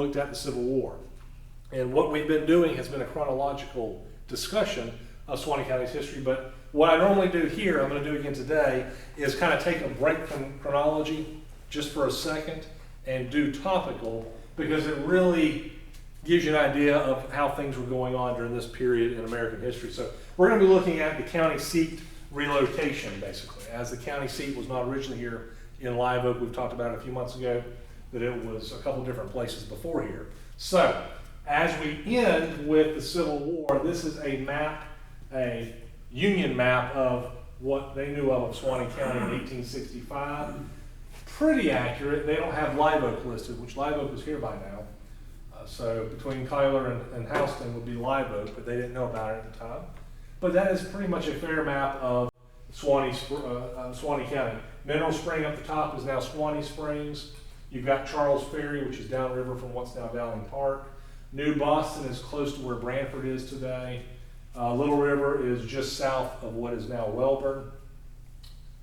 looked at the Civil War. And what we've been doing has been a chronological discussion of Suwannee County's history, but what I normally do here, I'm going to do again today, is kind of take a break from chronology just for a second and do topical, because it really gives you an idea of how things were going on during this period in American history. So we're going to be looking at the county seat relocation, basically. As the county seat was not originally here in Live Oak, we've talked about it a few months ago, that it was a couple different places before here. So as we end with the Civil War, this is a map, a Union map of what they knew of Suwannee County in 1865. Pretty accurate. They don't have Live Oak listed, which Live Oak was here by now. So between Cuyler and Houston would be Live Oak, but they didn't know about it at the time. But that is pretty much a fair map of Suwannee County. Mineral Spring up the top is now Suwannee Springs. You've got Charles Ferry, which is downriver from what's now Dowling Park. New Boston is close to where Branford is today. Little River is just south of what is now Welborn.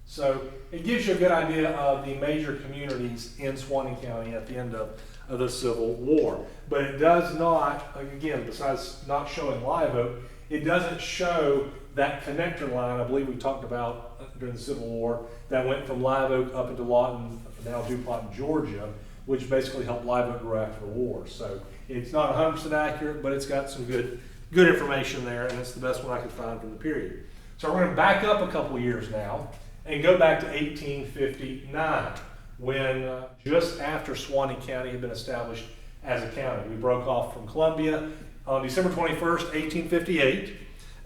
So it gives you a good idea of the major communities in Suwannee County at the end of the Civil War. But it does not, again, besides not showing Live Oak, it doesn't show that connector line I believe we talked about during the Civil War that went from Live Oak up into Lawton, now DuPont, Georgia, which basically helped Live Oak grow after the war. So it's not 100% accurate, but it's got some good information there, and it's the best one I could find from the period. So we're going to back up a couple years now and go back to 1859, when just after Suwannee County had been established as a county. We broke off from Columbia on December 21st, 1858,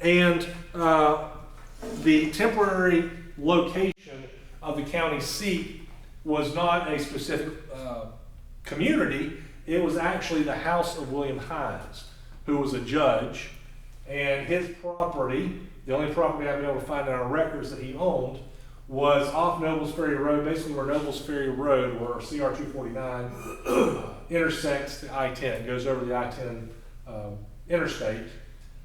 and the temporary location of the county seat was not a specific community. It was actually the house of William Hines, who was a judge, and his property, the only property I've been able to find in our records that he owned, was off Nobles Ferry Road, basically where Nobles Ferry Road, where CR 249 intersects the I-10. It goes over the I-10 interstate,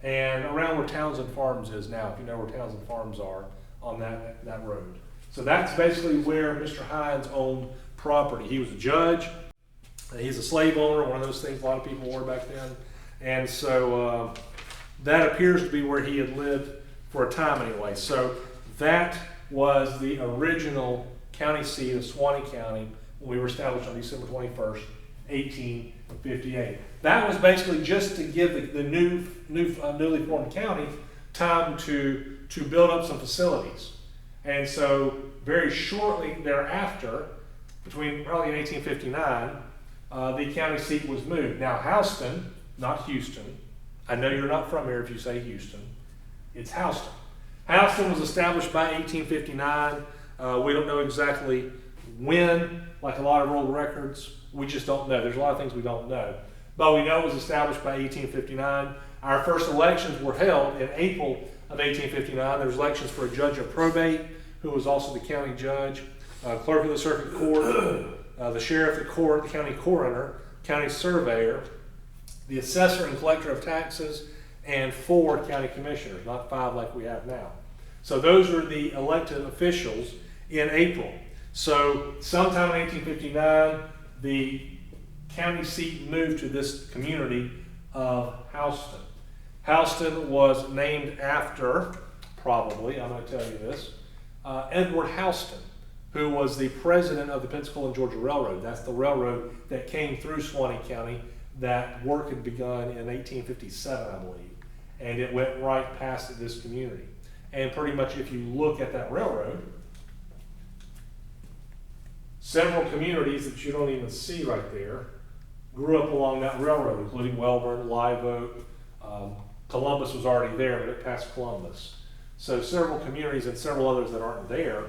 and around where Townsend Farms is now, if you know where Townsend Farms are on that road. So that's basically where Mr. Hines owned property. He was a judge, he's a slave owner, one of those things a lot of people were back then. And so that appears to be where he had lived for a time anyway. So that was the original county seat of Suwannee County when we were established on December 21st, 1858. That was basically just to give the newly formed county time to build up some facilities. And so very shortly thereafter, between probably in 1859, the county seat was moved. Now Houston, not Houston. I know you're not from here if you say Houston. It's Houston. Houston was established by 1859. We don't know exactly when, like a lot of old records. We just don't know. There's a lot of things we don't know. But we know it was established by 1859. Our first elections were held in April of 1859. There was elections for a judge of probate, who was also the county judge, clerk of the circuit court, the sheriff of the court, the county coroner, county surveyor, the assessor and collector of taxes, and 4 county commissioners, not 5 like we have now. So those were the elected officials in April. So sometime in 1859, the county seat moved to this community of Houston. Houston was named after, probably, I'm going to tell you this, Edward Houston, who was the president of the Pensacola and Georgia Railroad. That's the railroad that came through Suwannee County. That work had begun in 1857, I believe, and it went right past this community. And pretty much if you look at that railroad, several communities that you don't even see right there grew up along that railroad, including Welborn, Live Oak. Columbus was already there, but it passed Columbus. So several communities and several others that aren't there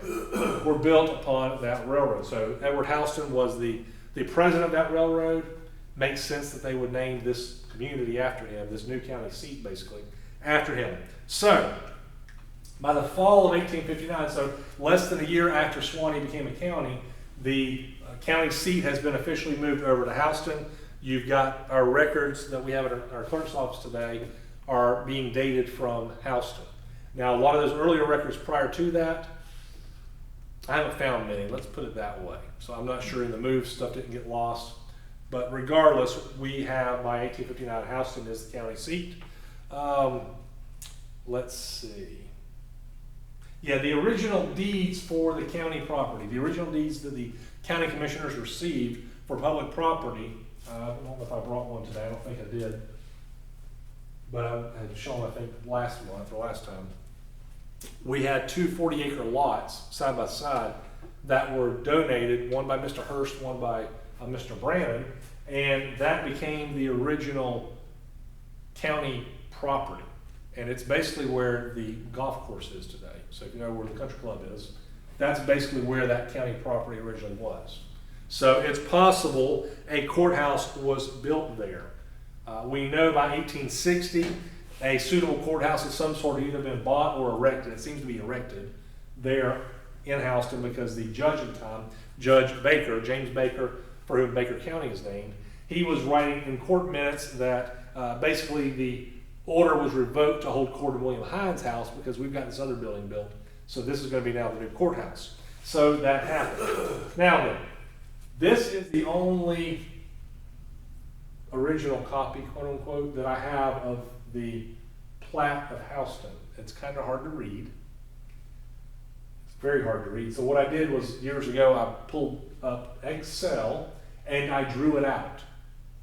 were built upon that railroad. So Edward Houston was the president of that railroad. Makes sense that they would name this community after him, this new county seat basically, after him. So by the fall of 1859, so less than a year after Suwannee became a county, the county seat has been officially moved over to Houston. You've got our records that we have at our clerk's office today are being dated from Houston. Now, a lot of those earlier records prior to that, I haven't found many, let's put it that way. So I'm not sure in the move stuff didn't get lost. But regardless, we have my 1859 Houston is the county seat. Let's see. Yeah, the original deeds for the county property, the original deeds that the county commissioners received for public property. I don't know if I brought one today. I don't think I did. But I had shown, I think, last month or last time. We had two 40-acre lots side by side that were donated, one by Mr. Hurst, one by Mr. Brannon, and that became the original county property. And it's basically where the golf course is today. So if you know where the country club is, that's basically where that county property originally was. So it's possible a courthouse was built there. We know by 1860, a suitable courthouse of some sort had either been bought or erected. It seems to be erected there in Houston because the judge at the time, Judge Baker, James Baker, for whom Baker County is named, he was writing in court minutes that basically the order was revoked to hold court in William Hines' house because we've got this other building built. So this is going to be now the new courthouse. So that happened. Now then, this is the only original copy, quote unquote, that I have of the plat of Houston. It's kind of hard to read. It's very hard to read. So what I did was years ago, I pulled up Excel and I drew it out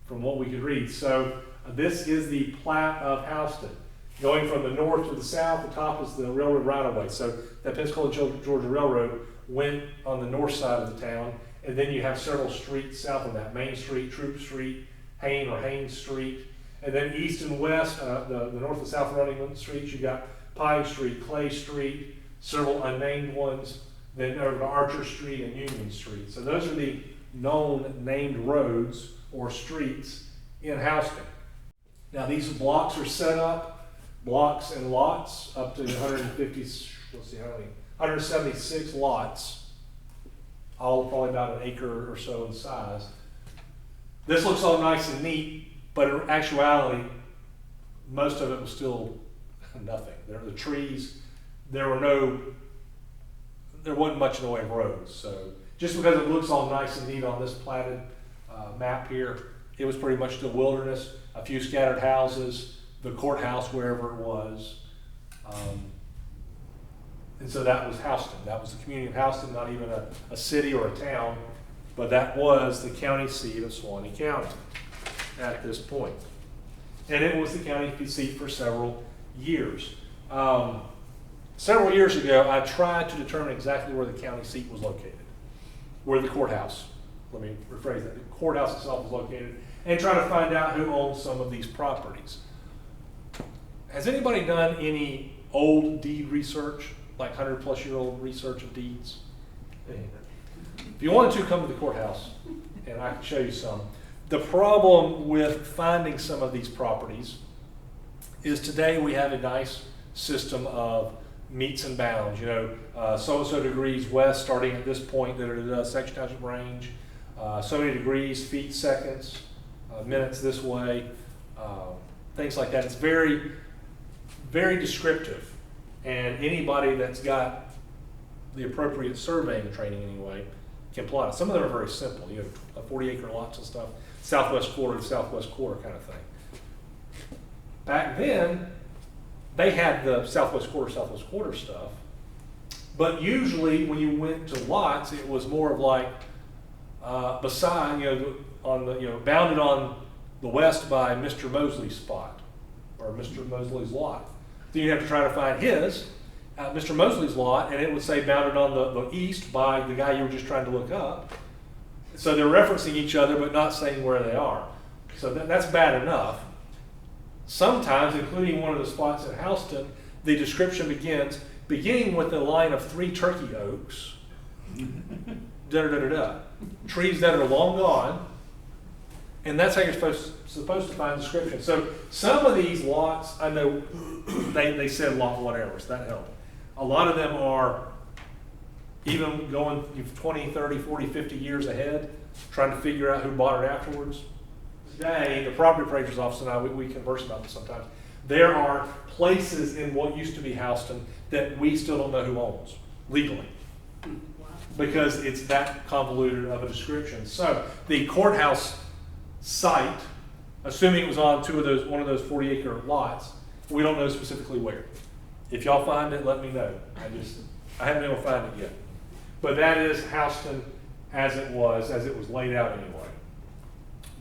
from what we could read. So this is the plat of Houston. Going from the north to the south, the top is the railroad right-of-way. So that Pensacola Georgia Railroad went on the north side of the town, and then you have several streets south of that: Main Street, Troop Street, Haynes Street, and then east and west, the north and south running streets, you got Pine Street, Clay Street, several unnamed ones, then over to Archer Street and Union Street. So those are the known named roads or streets in Houston. Now these blocks are set up, blocks and lots, up to 176 lots, all probably about an acre or so in size. This looks all nice and neat, but in actuality, most of it was still nothing. There were the trees, there wasn't much in the way of roads. So just because it looks all nice and neat on this platted map here, it was pretty much still wilderness, a few scattered houses, the courthouse wherever it was. And so that was Houston. That was the community of Houston, not even a city or a town, but that was the county seat of Suwannee County at this point. And it was the county seat for several years. Several years ago, I tried to determine exactly where the county seat was located, where the courthouse, let me rephrase that, the courthouse itself was located, and try to find out who owns some of these properties. Has anybody done any old deed research, like 100-plus-year-old research of deeds? If you wanted to, come to the courthouse, and I can show you some. The problem with finding some of these properties is today we have a nice system of meets and bounds. You know, so-and-so degrees west, starting at this point, section township range, so many degrees, feet, seconds, minutes this way, things like that. It's very, very descriptive. And anybody that's got the appropriate surveying training anyway can plot it. Some of them are very simple, 40-acre lots and stuff, southwest quarter to southwest quarter kind of thing. Back then, they had the southwest quarter stuff, but usually when you went to lots, it was more of like beside, bounded on the west by Mr. Mosley's spot or Mr. Mosley's lot. Then you have to try to find his, Mr. Mosley's lot, and it would say bounded on the east by the guy you were just trying to look up. So they're referencing each other but not saying where they are. So that's bad enough. Sometimes, including one of the spots in Houston, the description beginning with a line of 3 turkey oaks, trees that are long gone, and that's how you're supposed to find description. So some of these lots, I know they said lot whatever, so that helped. A lot of them are even going 20, 30, 40, 50 years ahead, trying to figure out who bought it afterwards. Today, the property appraiser's office and I, we converse about this sometimes. There are places in what used to be Houston that we still don't know who owns, legally. Because it's that convoluted of a description. So the courthouse site, assuming it was on one of those 40-acre lots. We don't know specifically where. If y'all find it, let me know. I haven't been able to find it yet. But that is Houston as it was laid out anyway.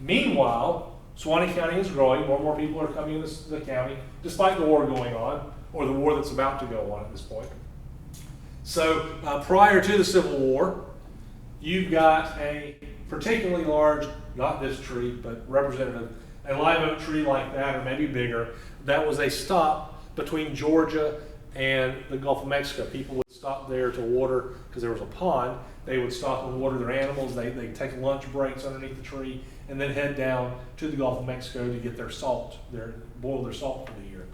Meanwhile, Suwannee County is growing. More and more people are coming into the county, despite the war going on, or the war that's about to go on at this point. So prior to the Civil War, you've got a particularly large, not this tree, but representative, a live oak tree like that, or maybe bigger, that was a stop between Georgia and the Gulf of Mexico. People would stop there to water, because there was a pond. They would stop and water their animals. They'd take lunch breaks underneath the tree, and then head down to the Gulf of Mexico to get their salt, boil their salt for the year.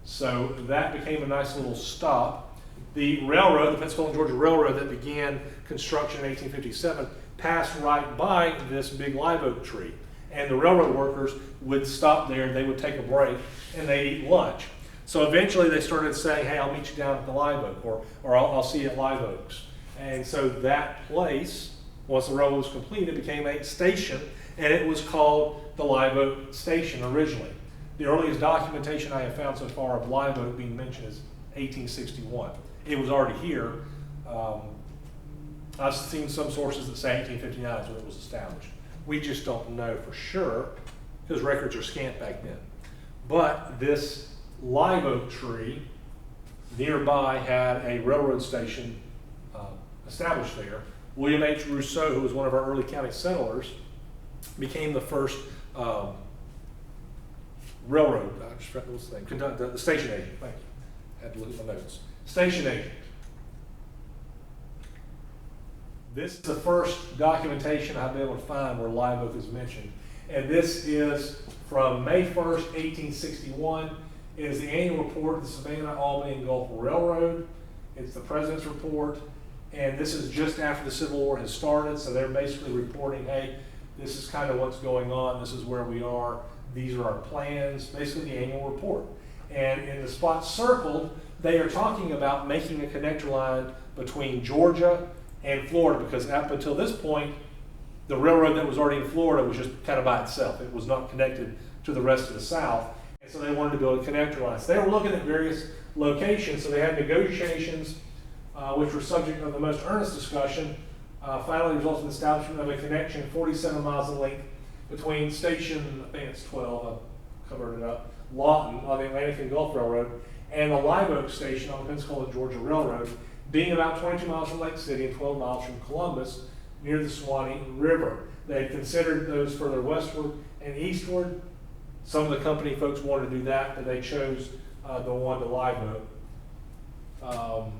So that became a nice little stop. The railroad, the Pensacola and Georgia Railroad, that began construction in 1857, passed right by this big live oak tree. And the railroad workers would stop there, they would take a break, and they'd eat lunch. So eventually they started saying, hey, I'll meet you down at the live oak, or I'll see you at Live Oaks. And so that place, once the railroad was completed, became a station, and it was called the Live Oak Station originally. The earliest documentation I have found so far of Live Oak being mentioned is 1861. It was already here. I've seen some sources that say 1859 is when it was established. We just don't know for sure, because records are scant back then. But this live oak tree nearby had a railroad station established there. William H. Rousseau, who was one of our early county settlers, became the first railroad, I just forgot what's the name, the station agent, thank you. Had to look at my notes. Station agent. This is the first documentation I've been able to find where live oak is mentioned. And this is from May 1st, 1861. It is the annual report of the Savannah, Albany, and Gulf Railroad. It's the president's report. And this is just after the Civil War has started. So they're basically reporting, hey, this is kind of what's going on. This is where we are. These are our plans. Basically the annual report. And in the spot circled, they are talking about making a connector line between Georgia and Florida, because up until this point, the railroad that was already in Florida was just kind of by itself. It was not connected to the rest of the South. And so they wanted to build a connector line. So they were looking at various locations. So they had negotiations, which were subject of the most earnest discussion, finally resulted in the establishment of a connection 47 miles in length between station, I think it's 12, I covered it up, Lawton on the Atlantic and Gulf Railroad, and the Live Oak Station on the Pensacola Georgia Railroad, being about 22 miles from Lake City and 12 miles from Columbus, near the Suwannee River. They had considered those further westward and eastward. Some of the company folks wanted to do that, but they chose the one to Live Oak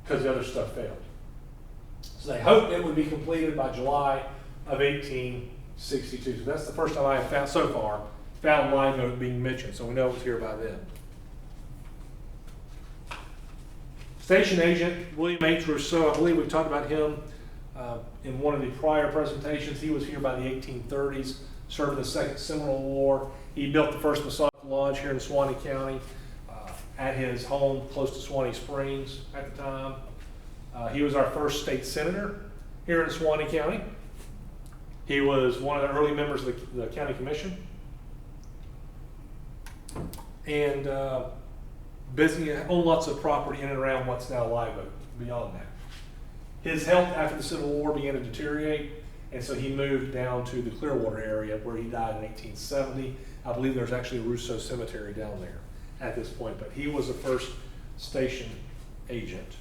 because the other stuff failed. So they hoped it would be completed by July of 1862. So that's the first time I have found so far found Live Oak being mentioned. So we know it was here by then. Station agent William H. Rousseau, I believe we talked about him in one of the prior presentations. He was here by the 1830s, served in the Second Seminole War. He built the first Masonic Lodge here in Suwannee County at his home close to Suwannee Springs at the time. He was our first state senator here in Suwannee County. He was one of the early members of the county commission. And owned lots of property in and around what's now Live Oak, beyond that. His health after the Civil War began to deteriorate, and so he moved down to the Clearwater area where he died in 1870. I believe there's actually a Rousseau Cemetery down there at this point, but he was the first station agent.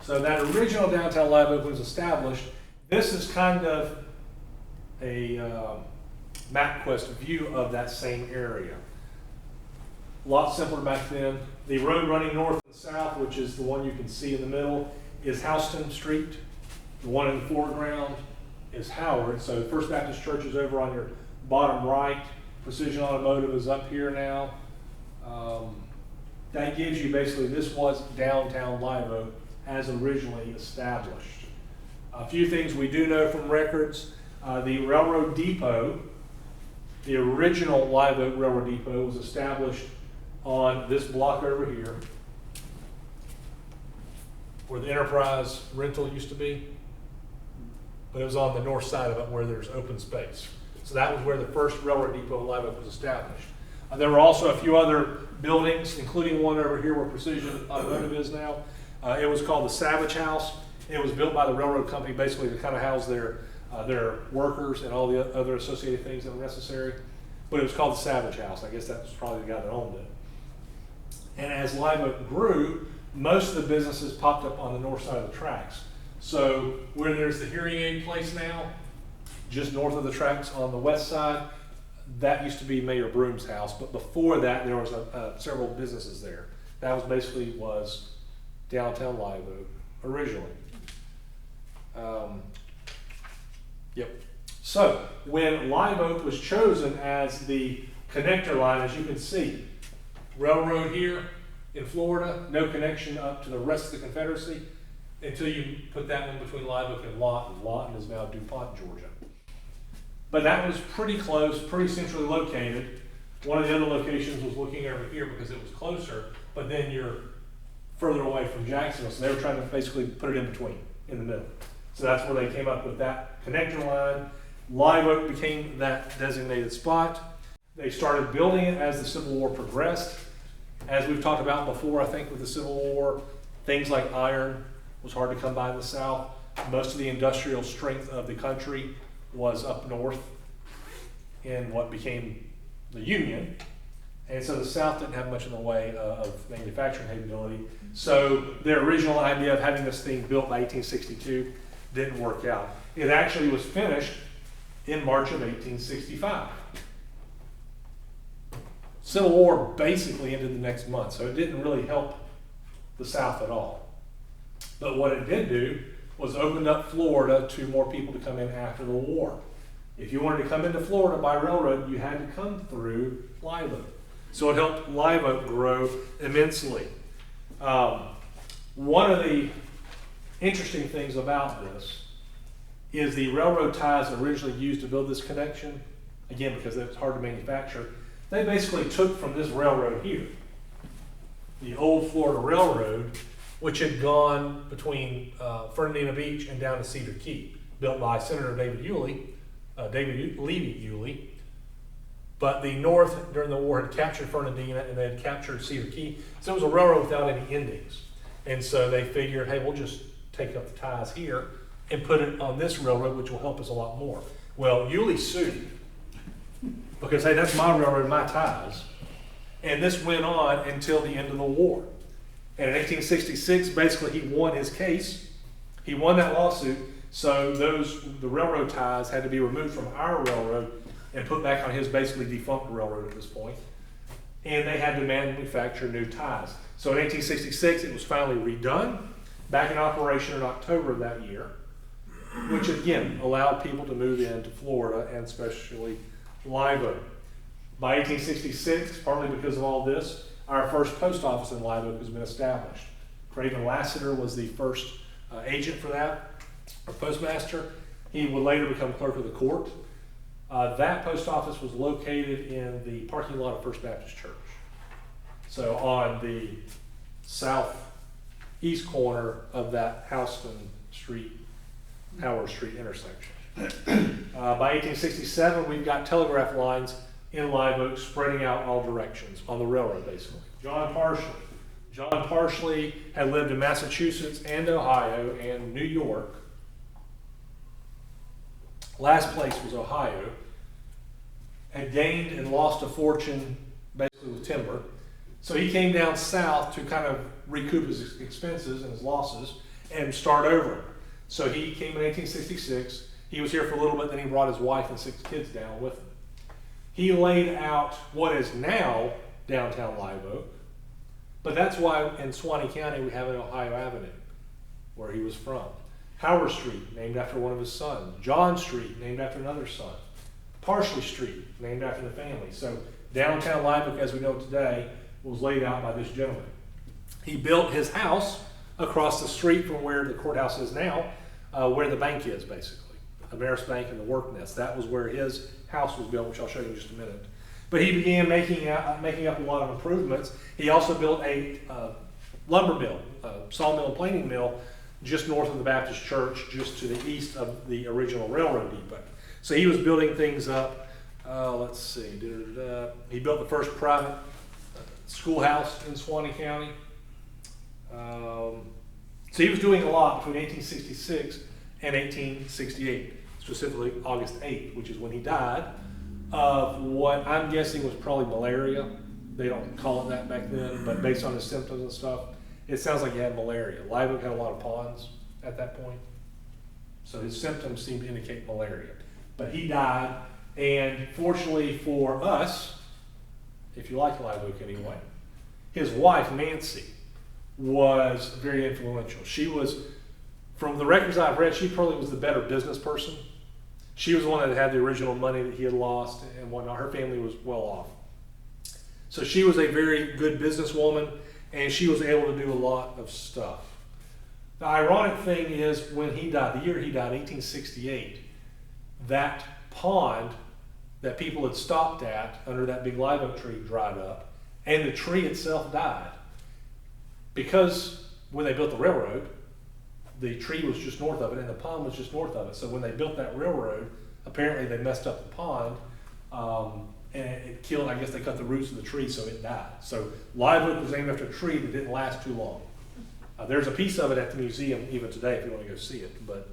So that original downtown Live Oak was established. This is kind of a MapQuest view of that same area. A lot simpler back then. The road running north and south, which is the one you can see in the middle, is Houston Street. The one in the foreground is Howard. So First Baptist Church is over on your bottom right. Precision Automotive is up here now. That gives you basically, this was downtown Live Oak as originally established. A few things we do know from records. The railroad depot, the original Live Oak Railroad Depot, was established on this block over here, where the Enterprise rental used to be. but it was on the north side of it where there's open space. So that was where the first railroad depot in Live Oak was established. There were also a few other buildings, including one over here where Precision Automotive is now. It was called the Savage House. It was built by the railroad company basically to kind of house their workers and all the other associated things that were necessary. But it was called the Savage House. I guess that was probably the guy that owned it. And as Live Oak grew, most of the businesses popped up on the north side of the tracks. So where there's the hearing aid place now, just north of the tracks on the west side, that used to be Mayor Broom's house. But before that, there was several businesses there. That was basically downtown Live Oak originally. Yep. So when Live Oak was chosen as the connector line, as you can see, railroad here in Florida, no connection up to the rest of the Confederacy until you put that one between Live Oak and Lawton. Lawton is now DuPont, Georgia. But that was pretty close, pretty centrally located. One of the other locations was looking over here because it was closer, but then you're further away from Jacksonville. So they were trying to basically put it in between, in the middle. So that's where they came up with that connector line. Live Oak became that designated spot. They started building it as the Civil War progressed. As we've talked about before, I think with the Civil War, things like iron was hard to come by in the South. Most of the industrial strength of the country was up north in what became the Union. And so the South didn't have much in the way of manufacturing capability. So their original idea of having this thing built by 1862 didn't work out. It actually was finished in March of 1865. Civil War basically ended the next month, so it didn't really help the South at all. But what it did do was open up Florida to more people to come in after the war. If you wanted to come into Florida by railroad, you had to come through Live Oak. So it helped Live Oak grow immensely. One of the interesting things about this is the railroad ties originally used to build this connection, again, because it's hard to manufacture, they basically took from this railroad here, the old Florida Railroad, which had gone between Fernandina Beach and down to Cedar Key, built by Senator David Levy Yulee. But the North, during the war, had captured Fernandina and they had captured Cedar Key. So it was a railroad without any endings. And so they figured, hey, we'll just take up the ties here and put it on this railroad, which will help us a lot more. Well, Yulee sued because, hey, that's my railroad, my ties. And this went on until the end of the war. And in 1866, basically, he won his case. He won that lawsuit. So the railroad ties had to be removed from our railroad and put back on his basically defunct railroad at this point. And they had to manufacture new ties. So in 1866, it was finally redone, back in operation in October of that year, which again allowed people to move into Florida and especially Live Oak. By 1866, partly because of all this, our first post office in Live Oak has been established. Craven Lassiter was the first agent for that, or postmaster. He would later become clerk of the court. That post office was located in the parking lot of First Baptist Church. So on the southeast corner of that Howard Street intersection. By 1867, we've got telegraph lines in Live Oak spreading out all directions on the railroad, basically. John Parsley had lived in Massachusetts and Ohio and New York. Last place was Ohio. Had gained and lost a fortune basically with timber. So he came down south to kind of recoup his expenses and his losses and start over. So he came in 1866. He was here for a little bit, then he brought his wife and 6 kids down with him. He laid out what is now downtown Live Oak, but that's why in Suwannee County we have an Ohio Avenue, where he was from. Howard Street, named after one of his sons. John Street, named after another son. Parsley Street, named after the family. So downtown Live Oak, as we know it today, was laid out by this gentleman. He built his house across the street from where the courthouse is now, where the bank is, basically. Ameris Bank and the Work Nest. That was where his house was built, which I'll show you in just a minute. But he began making up a lot of improvements. He also built a lumber mill, sawmill and planing mill, just north of the Baptist church, just to the east of the original railroad depot. So he was building things up. Let's see. He built the first private schoolhouse in Suwannee County. So he was doing a lot between 1866 and 1868, specifically August 8th, which is when he died of what I'm guessing was probably malaria. They don't call it that back then, but based on his symptoms and stuff, it sounds like he had malaria. Live Oak had a lot of ponds at that point, so his symptoms seem to indicate malaria. But he died, and fortunately for us, if you like Live Oak anyway, his wife, Nancy, was very influential. She was, from the records I've read, she probably was the better business person. She was the one that had the original money that he had lost and whatnot. Her family was well off. So she was a very good businesswoman, and she was able to do a lot of stuff. The ironic thing is, when he died, the year he died, 1868, that pond that people had stopped at under that big live oak tree dried up, and the tree itself died. Because when they built the railroad, the tree was just north of it and the pond was just north of it. So when they built that railroad, apparently they messed up the pond, and it killed, I guess they cut the roots of the tree, so it died. So live oak was named after a tree that didn't last too long. There's a piece of it at the museum even today if you want to go see it. But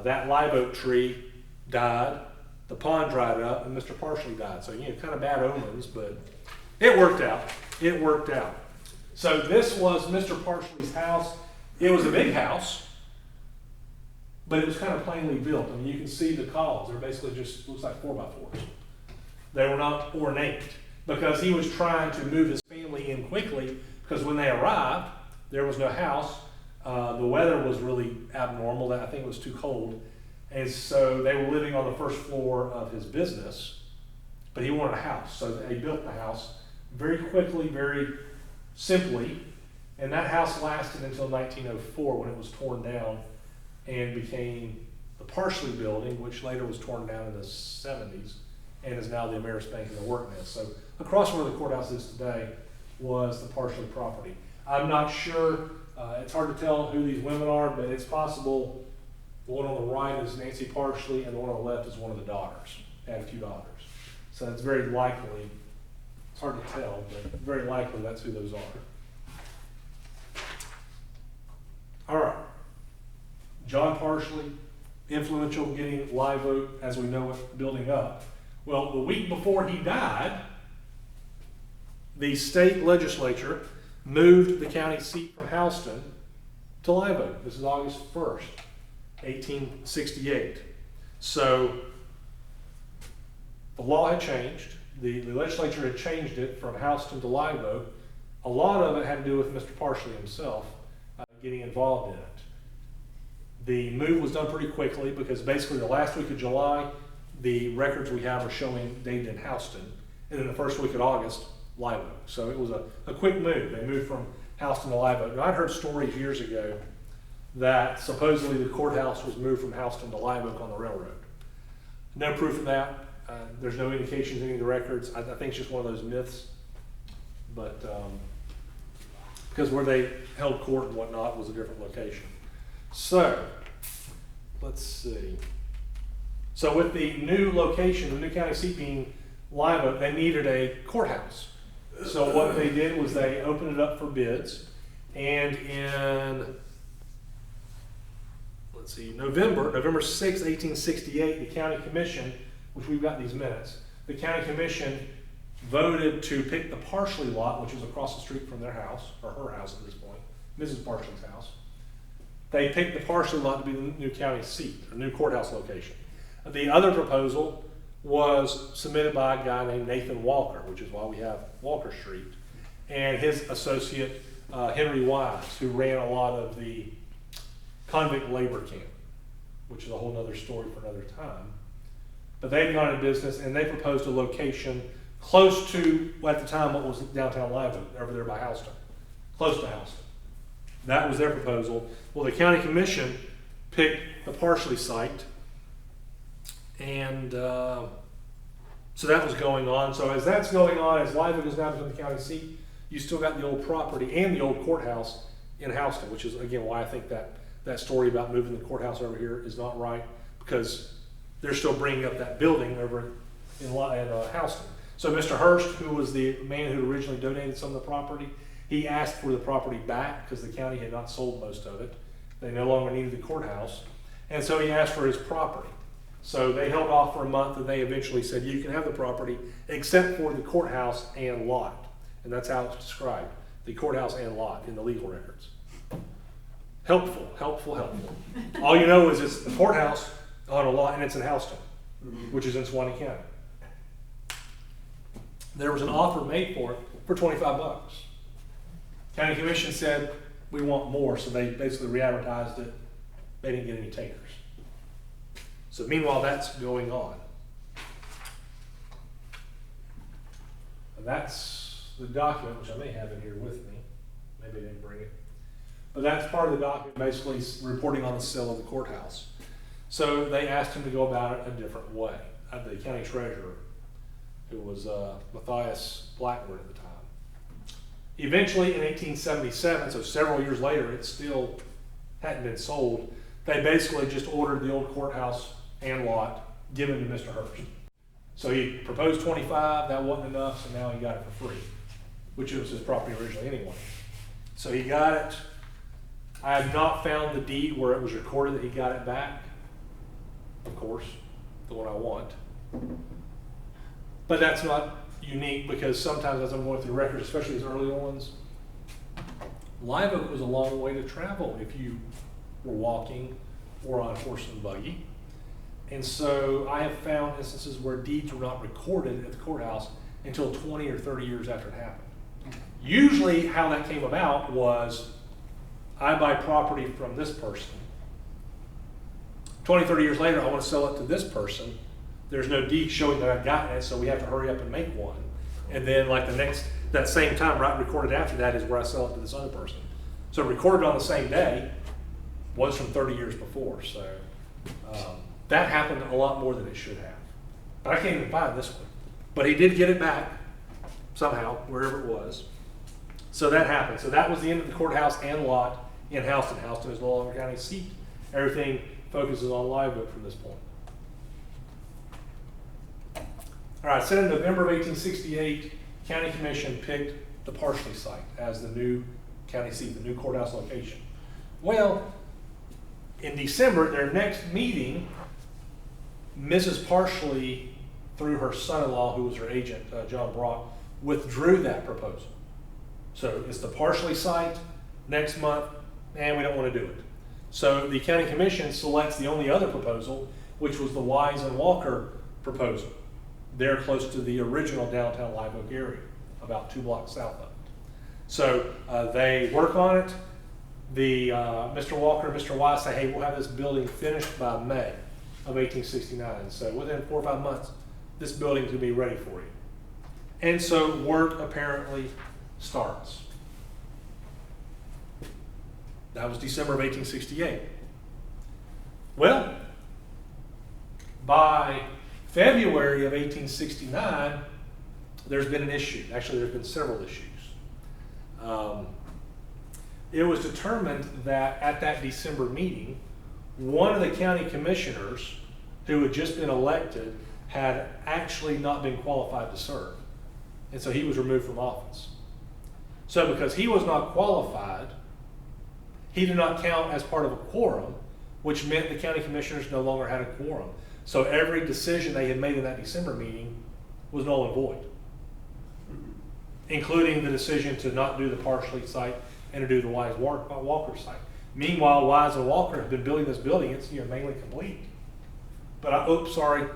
that live oak tree died, the pond dried up, and Mr. Parsley died. So, kind of bad omens, but it worked out. It worked out. So this was Mr. Parsley's house. It was a big house, but it was kind of plainly built. I mean, you can see the columns. They're basically just, looks like 4x4s. They were not ornate because he was trying to move his family in quickly, because when they arrived, there was no house. The weather was really abnormal. I think it was too cold. And so they were living on the first floor of his business, but he wanted a house. So they built the house very quickly, very simply. And that house lasted until 1904, when it was torn down and became the Parsley Building, which later was torn down in the 70s and is now the Ameris Bank and the Work Nest. So across from where the courthouse is today was the Parsley property. I'm not sure, it's hard to tell who these women are, but it's possible the one on the right is Nancy Parsley and the one on the left is one of the daughters. They had a few daughters. So it's very likely, it's hard to tell, but very likely that's who those are. All right. John Parsley, influential in getting Live Oak, as we know it, building up. Well, the week before he died, the state legislature moved the county seat from Houston to Live Oak. This is August 1st, 1868. So the law had changed. The legislature had changed it from Houston to Live Oak. A lot of it had to do with Mr. Parsley himself getting involved in it. The move was done pretty quickly because basically the last week of July, the records we have are showing dated in Houston, and then the first week of August, Live Oak. So it was a quick move. They moved from Houston to Live Oak. Now, I'd heard stories years ago that supposedly the courthouse was moved from Houston to Live Oak on the railroad. No proof of that. There's no indications in any of the records. I think it's just one of those myths. But because where they held court and whatnot was a different location. So, let's see. So with the new location, the new county seat being Live Oak, they needed a courthouse. So what they did was they opened it up for bids, and in, let's see, November 6, 1868, the county commission, which we've got these minutes, the county commission voted to pick the Parsley lot, which was across the street from their house, or her house at this point, Mrs. Parsley's house. They picked the Parsley lot to be the new county seat, or new courthouse location. The other proposal was submitted by a guy named Nathan Walker, which is why we have Walker Street, and his associate Henry Wise, who ran a lot of the convict labor camp, which is a whole other story for another time. But they'd gone into business, and they proposed a location close to, at the time, what was downtown Live Oak, over there by Houston, close to Houston. That was their proposal. Well, the county commission picked the Parsley site, and so that was going on. So as that's going on, as Live Oak is now becoming the county seat, you still got the old property and the old courthouse in Houston, which is, again, why I think that that story about moving the courthouse over here is not right, because they're still bringing up that building over in Houston. So Mr. Hurst, who was the man who originally donated some of the property, he asked for the property back because the county had not sold most of it. They no longer needed the courthouse. And so he asked for his property. So they held off for a month, and they eventually said, you can have the property except for the courthouse and lot. And that's how it's described, the courthouse and lot in the legal records. Helpful, helpful, helpful. All you know is it's the courthouse on a lot, and it's in Houston, which is in Suwannee County. There was an offer made for it for $25. County Commission said, we want more, so they basically re-advertised it. They didn't get any takers. So meanwhile, that's going on. And that's the document, which I may have in here with me. Maybe I didn't bring it. But that's part of the document, basically reporting on the sale of the courthouse. So they asked him to go about it a different way. The county treasurer, who was Matthias Blackburn at the time. Eventually, in 1877, so several years later, it still hadn't been sold. They basically just ordered the old courthouse and lot given to Mr. Hurst. So he proposed 25, that wasn't enough, so now he got it for free, which was his property originally anyway. So he got it. I have not found the deed where it was recorded that he got it back. Of course, the one I want. But that's not unique, because sometimes as I'm going through records, especially these earlier ones, Live Oak was a long way to travel if you were walking or on horse and buggy. And so I have found instances where deeds were not recorded at the courthouse until 20 or 30 years after it happened. Usually how that came about was, I buy property from this person. 20, 30 years later, I want to sell it to this person. There's no deed showing that I've gotten it, so we have to hurry up and make one. And then like that same time, right recorded after that, is where I sell it to this other person. So recorded on the same day was from 30 years before. So that happened a lot more than it should have. But I can't even find this one. But he did get it back somehow, wherever it was. So that happened. So that was the end of the courthouse and lot in Houston. Houston is no longer county seat. Everything focuses on Live Oak from this point. All right, so in November of 1868, County Commission picked the Parsley site as the new county seat, the new courthouse location. Well, in December, their next meeting, Mrs. Parsley, through her son-in-law, who was her agent, John Brock, withdrew that proposal. So it's the Parsley site next month, and we don't want to do it. So the County Commission selects the only other proposal, which was the Wise and Walker proposal. They're close to the original downtown Live Oak area, about 2 blocks south of it. So they work on it. Mr. Walker and Mr. Wise say, hey, we'll have this building finished by May of 1869. So within 4 or 5 months, this building's gonna be ready for you. And so work apparently starts. That was December of 1868. Well, by February of 1869, there's been an issue. Actually, there's been several issues. It was determined that at that December meeting, one of the county commissioners who had just been elected had actually not been qualified to serve. And so he was removed from office. So because he was not qualified, he did not count as part of a quorum, which meant the county commissioners no longer had a quorum. So every decision they had made in that December meeting was null and void, including the decision to not do the Parsley site and to do the Wise Walker site. Meanwhile, Wise and Walker have been building this building. It's mainly complete. But oops, sorry,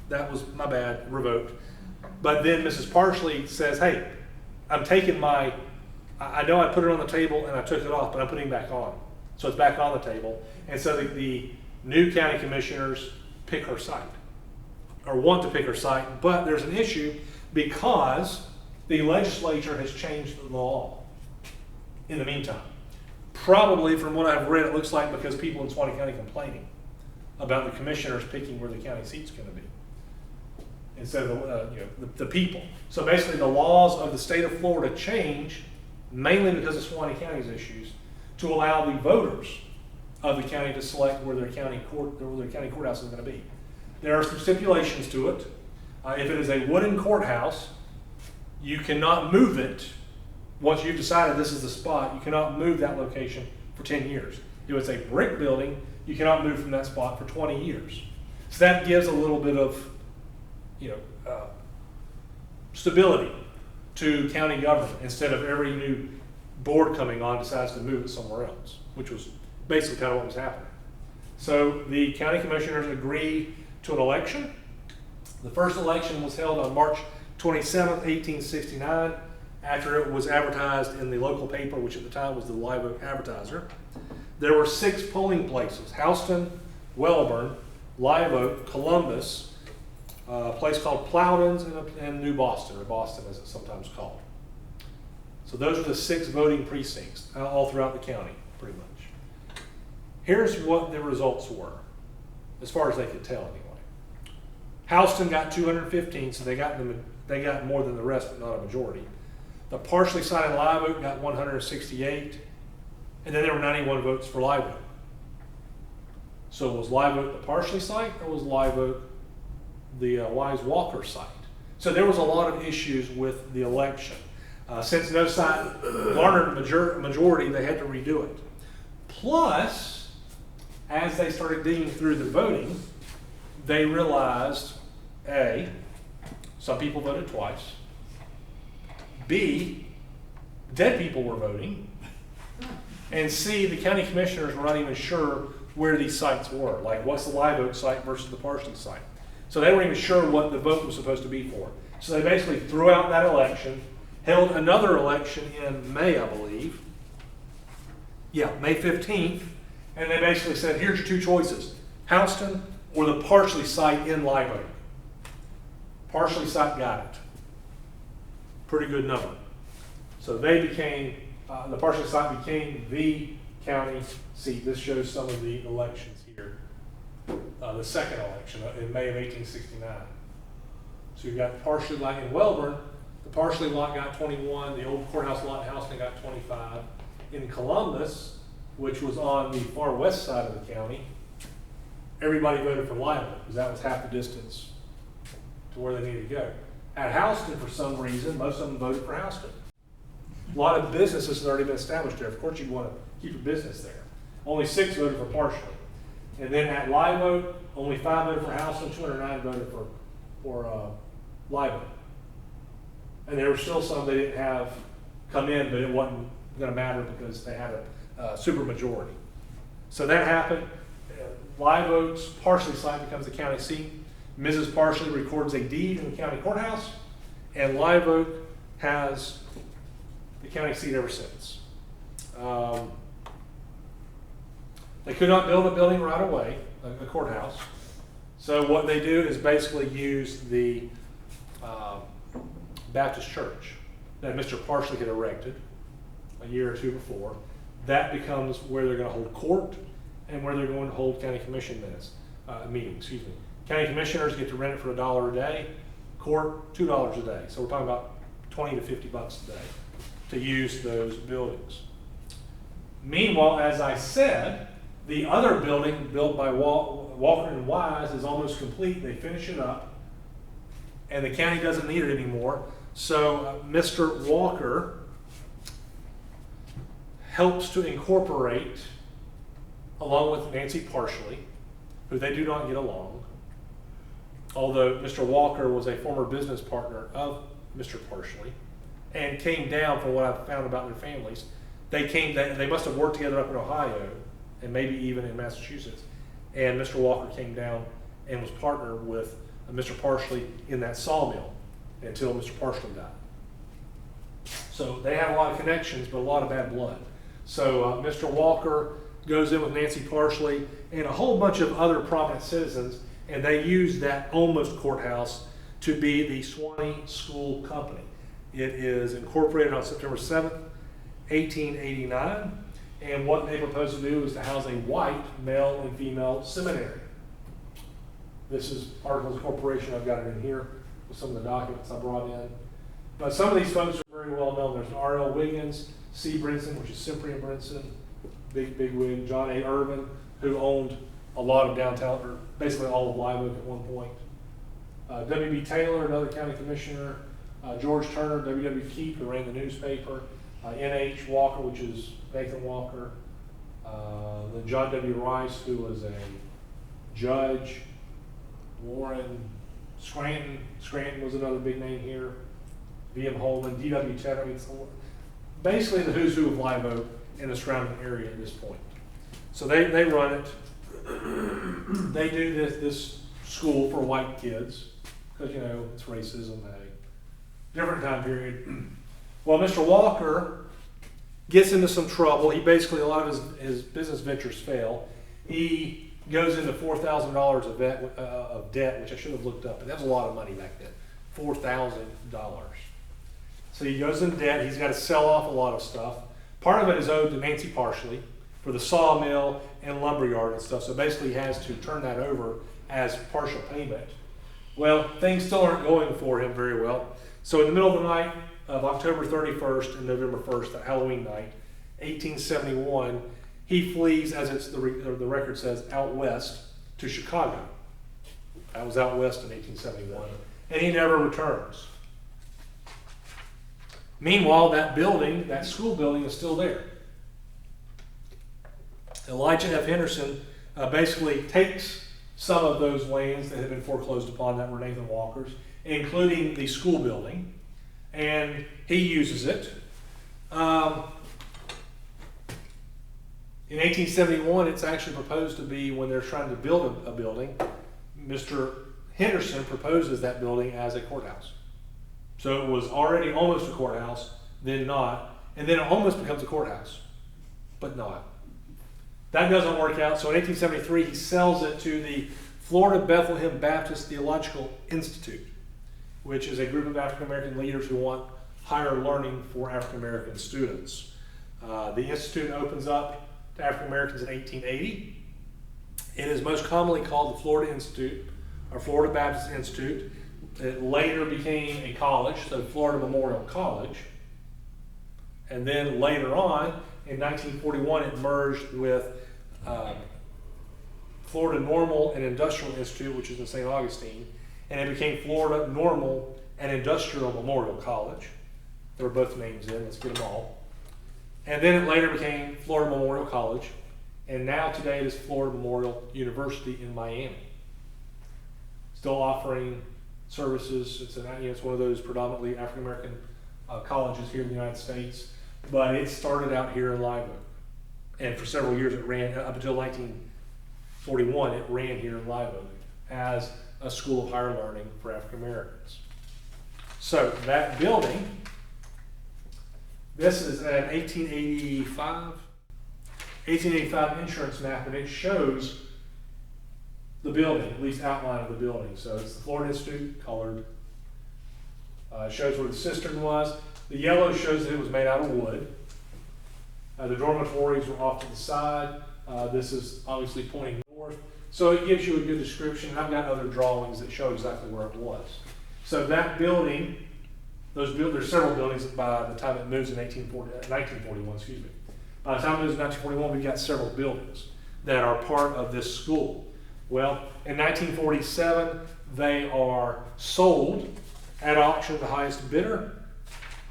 that was my bad, revoked. But then Mrs. Parsley says, hey, I'm taking I know I put it on the table and I took it off, but I'm putting it back on. So it's back on the table. And so the new county commissioners pick her site, or want to pick her site, but there's an issue because the legislature has changed the law in the meantime. Probably from what I've read, it looks like because people in Suwannee County complaining about the commissioners picking where the county seat's going to be instead of the people. So basically the laws of the state of Florida change mainly because of Suwannee County's issues to allow the voters of the county to select where their county courthouse is going to be. There are some stipulations to it. If it is a wooden courthouse, you cannot move it. Once you've decided this is the spot, you cannot move that location for 10 years. If it's a brick building, you cannot move from that spot for 20 years. So that gives a little bit of, stability to county government instead of every new board coming on decides to move it somewhere else, which was basically kind of what was happening. So the county commissioners agreed to an election. The first election was held on March 27th, 1869, after it was advertised in the local paper, which at the time was the Live Oak Advertiser. There were 6 polling places: Houston, Welborn, Live Oak, Columbus, a place called Plowden's, and New Boston, or Boston as it's sometimes called. So those are the 6 voting precincts all throughout the county, pretty much. Here's what the results were, as far as they could tell anyway. Houston got 215, so they got more than the rest, but not a majority. The partially signed Live Oak got 168, and then there were 91 votes for Live Oak. So was Live Oak the partially site, or was Live Oak the Wise Walker site? So there was a lot of issues with the election. Since no site garnered majority, they had to redo it. Plus, as they started digging through the voting, they realized, A, some people voted twice. B, dead people were voting. And C, the county commissioners were not even sure where these sites were. Like, what's the Live Oak site versus the Parsley site? So they weren't even sure what the vote was supposed to be for. So they basically threw out that election, held another election in May, I believe. Yeah, May 15th. And they basically said, here's your 2 choices: Houston or the Parsley site in Live Oak. Parsley site got it. Pretty good number. So they became, the Parsley site became the county seat. This shows some of the elections here. The second election in May of 1869. So you've got the Parsley lot in Welborn. The Parsley lot got 21. The old courthouse lot in Houston got 25. In Columbus, which was on the far west side of the county, everybody voted for Live Oak because that was half the distance to where they needed to go. At Houston, for some reason, most of them voted for Houston. A lot of businesses had already been established there. Of course, you'd want to keep your business there. Only 6 voted for Parsley. And then at Live Oak, only 5 voted for Houston, 209 voted for Live Oak. And there were still some they didn't have come in, but it wasn't going to matter because they had a super majority. So that happened. Live Oak's Parsley site becomes the county seat. Mrs. Parsley records a deed in the county courthouse, and Live Oak has the county seat ever since. They could not build a building right away, a courthouse. So what they do is basically use the Baptist church that Mr. Parsley had erected a year or 2 before. That becomes where they're going to hold court and where they're going to hold county commission meetings. County commissioners get to rent it for $1 a day. Court, $2 a day. So we're talking about $20 to $50 a day to use those buildings. Meanwhile, as I said, the other building built by Walker and Wise is almost complete. They finish it up, and the county doesn't need it anymore. So Mr. Walker helps to incorporate, along with Nancy Parsley, who they do not get along. Although Mr. Walker was a former business partner of Mr. Parsley and came down, from what I've found about their families, they must have worked together up in Ohio and maybe even in Massachusetts. And Mr. Walker came down and was partnered with Mr. Parsley in that sawmill until Mr. Parsley died. So they have a lot of connections, but a lot of bad blood. So Mr. Walker goes in with Nancy Parsley and a whole bunch of other prominent citizens, and they use that almost courthouse to be the Suwannee School Company. It is incorporated on September 7th, 1889, and what they propose to do is to house a white male and female seminary. This is Articles of Incorporation. I've got it in here with some of the documents I brought in. But some of these folks are very well known. There's R.L. Wiggins, C. Brinson, which is Cyprian Brinson, big wig, John A. Irvin, who owned a lot of downtown, or basically all of Live Oak at one point. W.B. Taylor, another county commissioner. George Turner, W.W. Keefe, who ran the newspaper. N.H. Walker, which is Nathan Walker. Then John W. Rice, who was a judge. Warren Scranton. Scranton was another big name here. V.M. Holman, D.W. Tedder. I mean, basically the who's who of Live Oak and the surrounding area at this point. So they run it. They do this school for white kids because, you know, it's racism, a different time period. Well, Mr. Walker gets into some trouble. He basically, a lot of his business ventures fail. He goes into $4,000 of debt, which I should have looked up, but that was a lot of money back then. $4,000. So he goes in debt. He's got to sell off a lot of stuff. Part of it is owed to Nancy Parsley for the sawmill and lumberyard and stuff. So basically he has to turn that over as partial payment. Well, things still aren't going for him very well. So in the middle of the night of October 31st and November 1st, that Halloween night, 1871, he flees, as the record says, out west to Chicago. That was out west in 1871. And he never returns. Meanwhile, that building, that school building, is still there. Elijah F. Henderson basically takes some of those lands that had been foreclosed upon that were Nathan Walker's, including the school building, and he uses it. In 1871, it's actually proposed to be, when they're trying to build a building, Mr. Henderson proposes that building as a courthouse. So it was already almost a courthouse, then not, and then it almost becomes a courthouse, but not. That doesn't work out, so in 1873 he sells it to the Florida Bethlehem Baptist Theological Institute, which is a group of African American leaders who want higher learning for African American students. The institute opens up to African Americans in 1880. It is most commonly called the Florida Institute, or Florida Baptist Institute. It later became a college, so Florida Memorial College. And then later on, in 1941, it merged with Florida Normal and Industrial Institute, which is in St. Augustine, and it became Florida Normal and Industrial Memorial College. There were both names in, let's get them all. And then it later became Florida Memorial College, and now today it is Florida Memorial University in Miami. Still offering services. It's one of those predominantly African American colleges here in the United States, but it started out here in Live Oak. And for several years it ran, up until 1941, it ran here in Live Oak as a school of higher learning for African Americans. So that building, this is an 1885 insurance map, and it shows the building, at least outline of the building. So it's the Florida Institute, colored. It shows where the cistern was. The yellow shows that it was made out of wood. The dormitories were off to the side. This is obviously pointing north. So it gives you a good description. And I've got other drawings that show exactly where it was. So that building, there's several buildings by the time it moves in 1941, excuse me. By the time it moves in 1941, we've got several buildings that are part of this school. Well, in 1947, they are sold at auction to the highest bidder,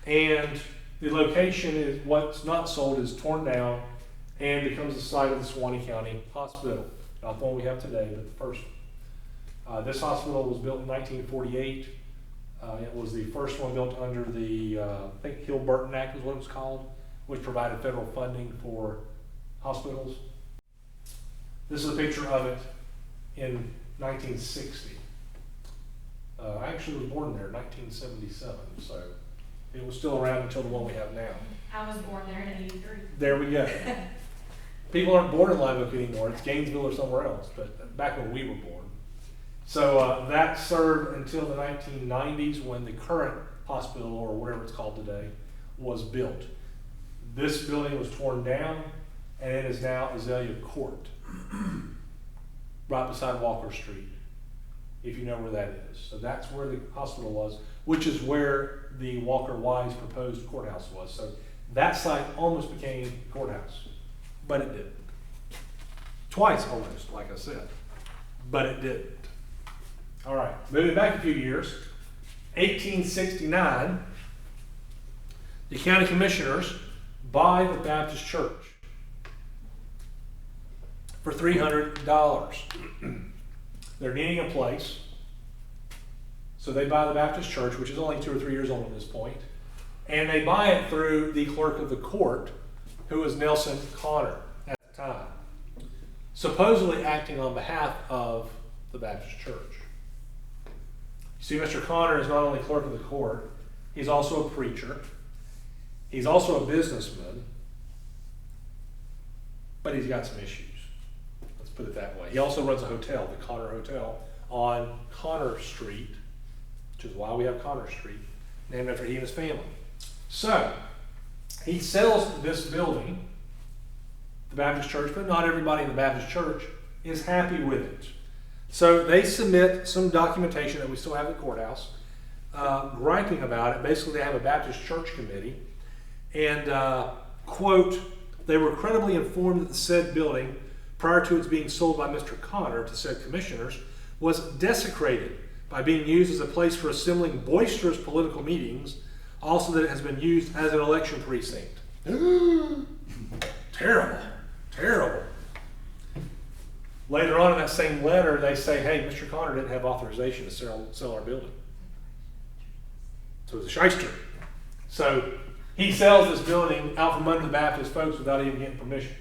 and the location is, what's not sold is torn down and becomes the site of the Suwannee County Hospital. Not the one we have today, but the first one. This hospital was built in 1948. It was the first one built under the, I think Hill-Burton Act is what it was called, which provided federal funding for hospitals. This is a picture of it in 1960. I actually was born there in 1977, so it was still around until the one we have now. I was born there in 83. There we go. People aren't born in Live Oak anymore. It's Gainesville or somewhere else, but back when we were born. So that served until the 1990s when the current hospital, or whatever it's called today, was built. This building was torn down, and it is now Azalea Court, right beside Walker Street, if you know where that is. So that's where the hospital was, which is where the Walker Wise proposed courthouse was. So that site almost became courthouse, but it didn't. Twice almost, like I said. But it didn't. All right, moving back a few years, 1869, the county commissioners buy the Baptist church for $300. They're needing a place. So they buy the Baptist church, which is only 2 or 3 years old at this point, and they buy it through the clerk of the court, who was Nelson Connor at the time, supposedly acting on behalf of the Baptist church. You see, Mr. Connor is not only clerk of the court, he's also a preacher, he's also a businessman, but he's got some issues. Let's put it that way. He also runs a hotel, the Connor Hotel, on Connor Street, which is why we have Connor Street, named after he and his family. So, he sells this building, the Baptist church, but not everybody in the Baptist church is happy with it. So they submit some documentation that we still have at the courthouse, griping about it. Basically, they have a Baptist church committee, and quote, they were credibly informed that the said building, prior to its being sold by Mr. Connor to said commissioners, was desecrated by being used as a place for assembling boisterous political meetings, also that it has been used as an election precinct. Terrible, terrible. Later on in that same letter, they say, hey, Mr. Connor didn't have authorization to sell our building. So it was a shyster. So he sells this building out from under the Baptist folks without even getting permission.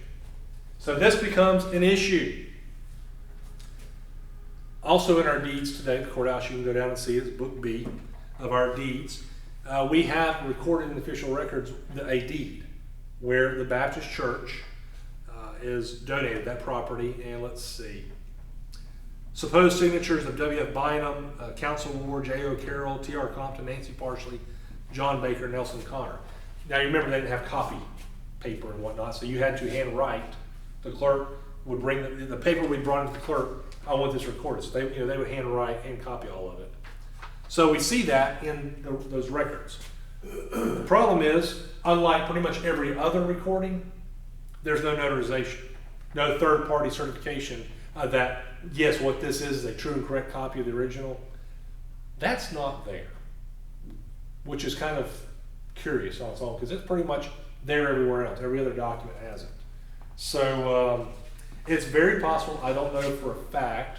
So this becomes an issue. Also in our deeds today, at the courthouse, you can go down and see it's Book B of our deeds. We have recorded in official records a deed where the Baptist church is donated that property, and let's see. Supposed signatures of W.F. Bynum, Council Ward, J.O. Carroll, T.R. Compton, Nancy Parsley, John Baker, Nelson Connor. Now you remember they didn't have copy paper and whatnot, so you had to hand write. The clerk would bring the paper we brought into the clerk. I want this recorded. So they would hand write and copy all of it. So we see that in those records. The problem is, unlike pretty much every other recording, there's no notarization, no third-party certification that, yes, what this is a true and correct copy of the original. That's not there, which is kind of curious on its own, because it's pretty much there everywhere else. Every other document has it. So it's very possible, I don't know for a fact,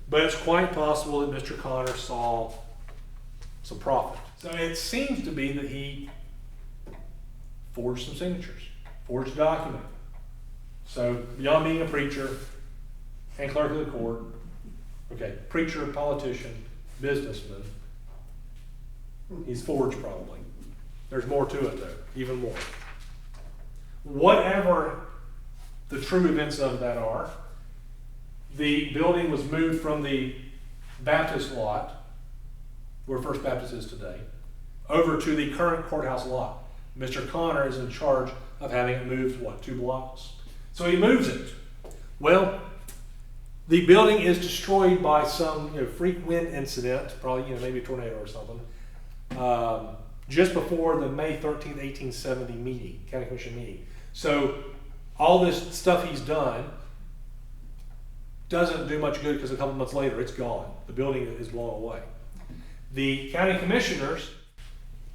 but it's quite possible that Mr. Connor saw some profit. So it seems to be that he forged some signatures, forged a document. So beyond being a preacher and clerk of the court, okay, preacher, politician, businessman, he's forged probably. There's more to it though, even more. Whatever the true events of that are, the building was moved from the Baptist lot, where First Baptist is today, over to the current courthouse lot. Mr. Connor is in charge of having it moved, 2 blocks? So he moves it. Well, the building is destroyed by some freak wind incident, probably maybe a tornado or something, just before the May 13th, 1870 meeting, County Commission meeting. So all this stuff he's done doesn't do much good because a couple months later it's gone. The building is blown away. The county commissioners,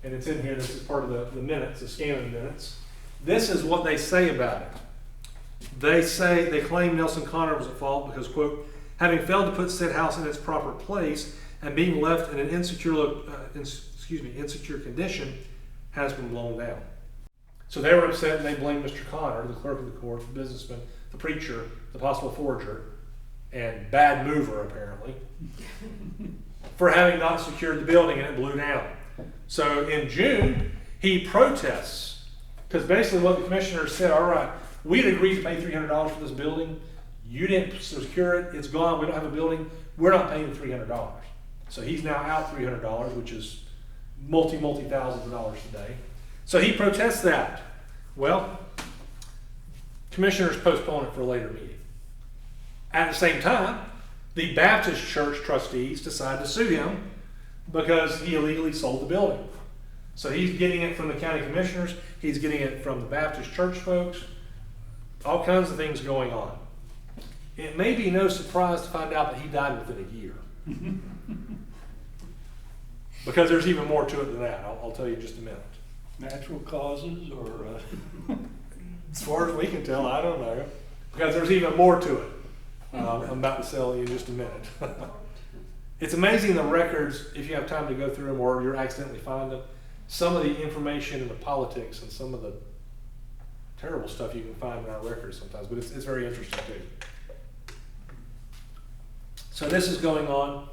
and it's in here, this is part of the minutes, the scanning minutes, this is what they say about it. They claim Nelson Connor was at fault because, quote, having failed to put said house in its proper place and being left in an insecure condition, has been blown down. So they were upset and they blamed Mr. Connor, the clerk of the court, the businessman, the preacher, the possible forger, and bad mover apparently, for having not secured the building, and it blew down. So in June, he protests, because basically what the commissioners said, all right, we'd agreed to pay $300 for this building. You didn't secure it. It's gone. We don't have a building. We're not paying $300. So he's now out $300, which is multi-thousands of dollars today. So he protests that. Well, commissioners postpone it for a later meeting. At the same time, the Baptist church trustees decide to sue him because he illegally sold the building. So he's getting it from the county commissioners. He's getting it from the Baptist church folks. All kinds of things going on. it may be no surprise to find out that he died within a year. Because there's even more to it than that. I'll tell you in just a minute. Natural causes or? As far as we can tell, I don't know. Because there's even more to it. I'm about to tell you in just a minute. It's amazing the records, if you have time to go through them or you're accidentally find them, some of the information in the politics and some of the terrible stuff you can find in our records sometimes, but it's very interesting too. So this is going on.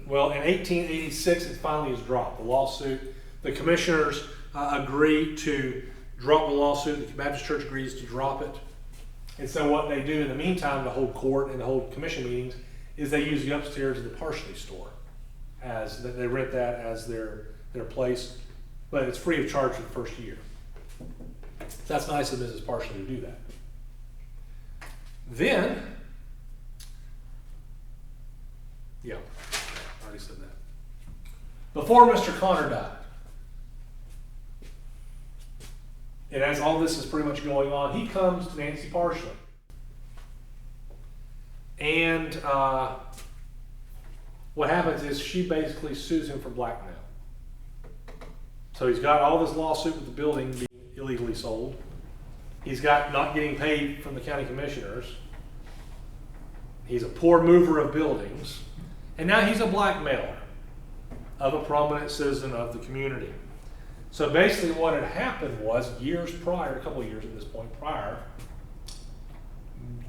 Well, in 1886, it finally is dropped, the lawsuit. The commissioners agree to drop the lawsuit. The Baptist Church agrees to drop it. And so what they do in the meantime to hold court and to hold commission meetings is they use the upstairs of the Parsley store. As they rent that as their place, but it's free of charge for the first year. That's nice of Mrs. Parsley to do that. Then, yeah, I already said that. Before Mr. Connor died, and as all this is pretty much going on, he comes to Nancy Parsley. And what happens is she basically sues him for blackmail. So he's got all this lawsuit with the building being illegally sold. He's got not getting paid from the county commissioners. He's a poor mover of buildings. And now he's a blackmailer of a prominent citizen of the community. So basically what had happened was years prior, a couple of years at this point prior,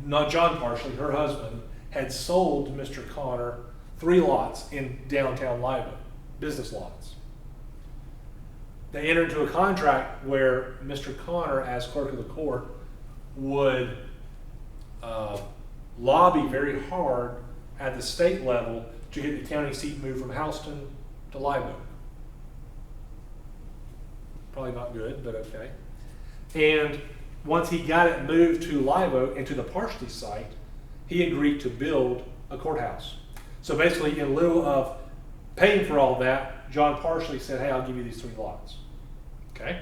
not John Parsley, her husband, had sold to Mr. Connor 3 lots in downtown Live Oak, business lots. They entered into a contract where Mr. Connor, as clerk of the court, would lobby very hard at the state level to get the county seat moved from Houston to Live Oak. Probably not good, but okay. And once he got it moved to Live Oak and to the Parsley site, he agreed to build a courthouse. So basically, in lieu of paying for all that, John Parsley said, hey, I'll give you these 3 lots. Okay?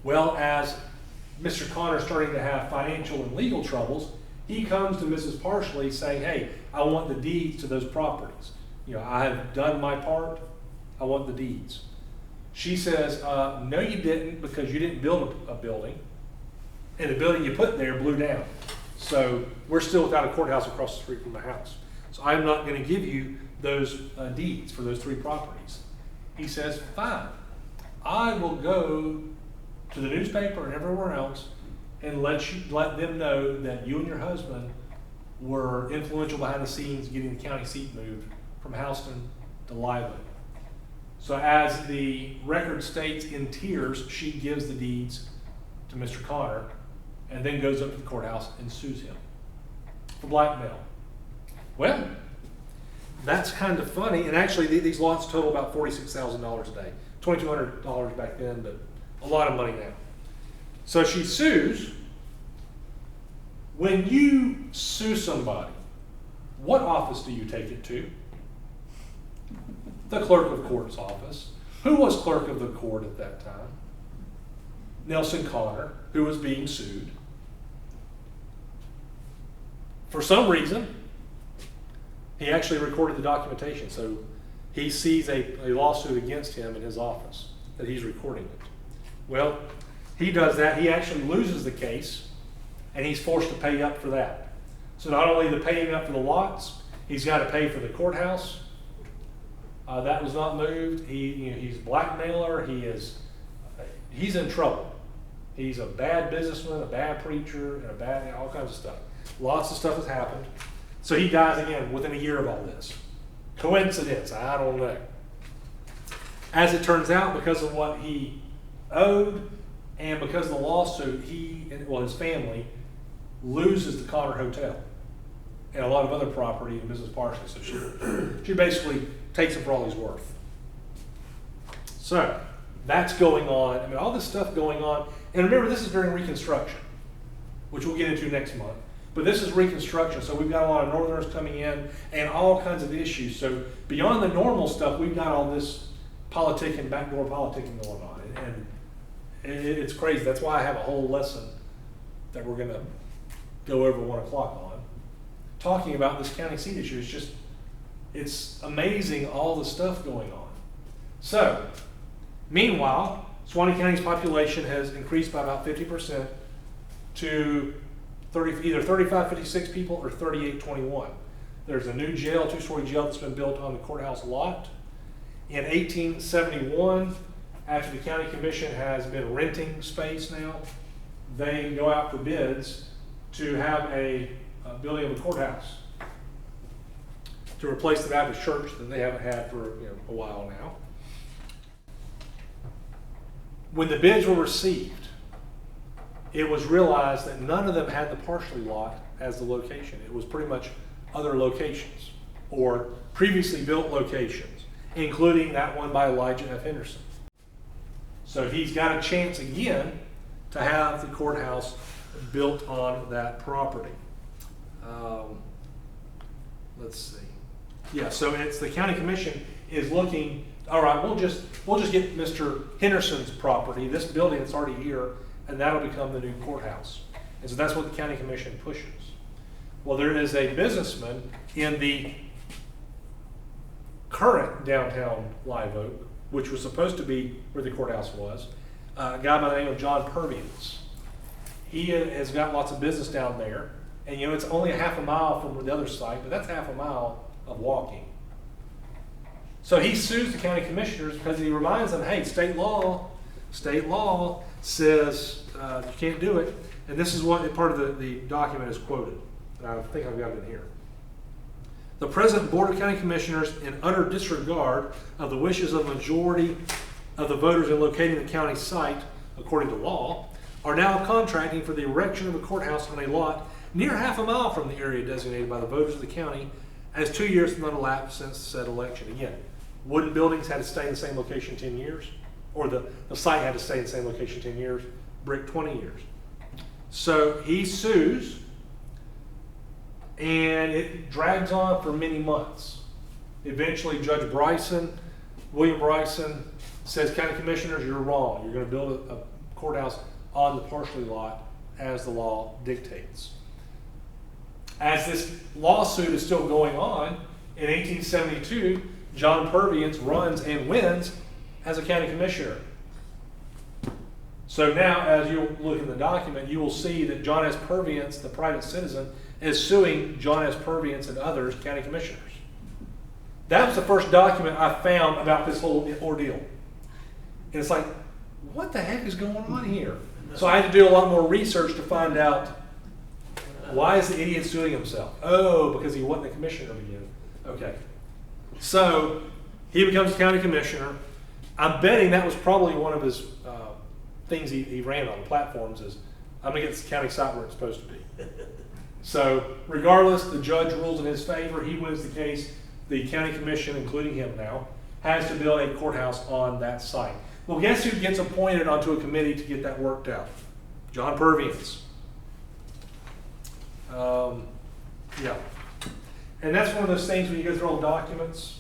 Well, as Mr. Connor starting to have financial and legal troubles, he comes to Mrs. Parsley saying, hey, I want the deeds to those properties. You know, I have done my part. I want the deeds. She says, no, you didn't, because you didn't build a building. And the building you put there blew down. So we're still without a courthouse across the street from the house. So I'm not going to give you those deeds for those 3 properties. He says, fine. I will go to the newspaper and everywhere else and let them know that you and your husband were influential behind the scenes getting the county seat moved from Houston to Live Oak. So as the record states, in tears, she gives the deeds to Mr. Connor and then goes up to the courthouse and sues him for blackmail. Well, that's kind of funny. And actually, these lots total about $46,000 a day. $2,200 back then, but a lot of money now. So she sues. When you sue somebody, what office do you take it to? The clerk of court's office. Who was clerk of the court at that time? Nelson Connor, who was being sued. For some reason, he actually recorded the documentation, so he sees a lawsuit against him in his office that he's recording it. Well, he does that. He actually loses the case, and he's forced to pay up for that. So not only the paying up for the lots, he's got to pay for the courthouse. That was not moved. He's a blackmailer. He's in trouble. He's a bad businessman, a bad preacher, and all kinds of stuff. Lots of stuff has happened. So he dies again within a year of all this. Coincidence? I don't know. As it turns out, because of what he owed and because of the lawsuit, his family loses the Connor Hotel and a lot of other property to Mrs. Parsley. So she basically takes him for all he's worth. So that's going on. I mean, all this stuff going on. And remember, this is during Reconstruction, which we'll get into next month. But this is Reconstruction, so we've got a lot of Northerners coming in and all kinds of issues. So beyond the normal stuff, we've got all this politicking, backdoor politicking going on. And it's crazy. That's why I have a whole lesson that we're going to go over 1 o'clock on. talking about this county seat issue. It's amazing all the stuff going on. So, meanwhile, Suwannee County's population has increased by about 50% to either 3556 people or 3821. There's a new jail, two-story jail that's been built on the courthouse lot. In 1871, after the county commission has been renting space now, they go out for bids to have a building of a courthouse to replace the Baptist church that they haven't had for a while now. When the bids were received, it was realized that none of them had the partially lot as the location. It was pretty much other locations or previously built locations, including that one by Elijah F. Henderson. So he's got a chance again to have the courthouse built on that property. Let's see. Yeah, so it's the county commission is looking, all right, we'll just get Mr. Henderson's property, this building that's already here, and that'll become the new courthouse. And so that's what the county commission pushes. Well, there is a businessman in the current downtown Live Oak, which was supposed to be where the courthouse was, a guy by the name of John Purviance. He has got lots of business down there, and it's only a half a mile from the other site, but that's half a mile of walking. So he sues the county commissioners because he reminds them, hey, state law says you can't do it. And this is what part of the document is quoted. And I think I've got it in here. The present Board of County Commissioners, in utter disregard of the wishes of the majority of the voters in locating the county site, according to law, are now contracting for the erection of a courthouse on a lot near half a mile from the area designated by the voters of the county, as 2 years have not elapsed since said election. Again, wooden buildings had to stay in the same location 10 years, or the site had to stay in the same location 10 years, brick 20 years. So he sues, and it drags on for many months. Eventually, Judge William Bryson, says, county commissioners, you're wrong. You're going to build a courthouse on the partially lot as the law dictates. As this lawsuit is still going on, in 1872, John Purviance runs and wins as a county commissioner. So now, as you look in the document, you will see that John S. Purviance, the private citizen, is suing John S. Purviance and others, county commissioners. That was the first document I found about this whole ordeal. And it's like, what the heck is going on here? So I had to do a lot more research to find out, why is the idiot suing himself? Oh, because he wasn't a commissioner again. Okay. So he becomes county commissioner. I'm betting that was probably one of his things he ran on platforms is, I'm going to get this county site where it's supposed to be. So regardless, the judge rules in his favor. He wins the case. The county commission, including him now, has to build a courthouse on that site. Well, guess who gets appointed onto a committee to get that worked out? John Purviance. Yeah. And that's one of those things when you go through all the documents,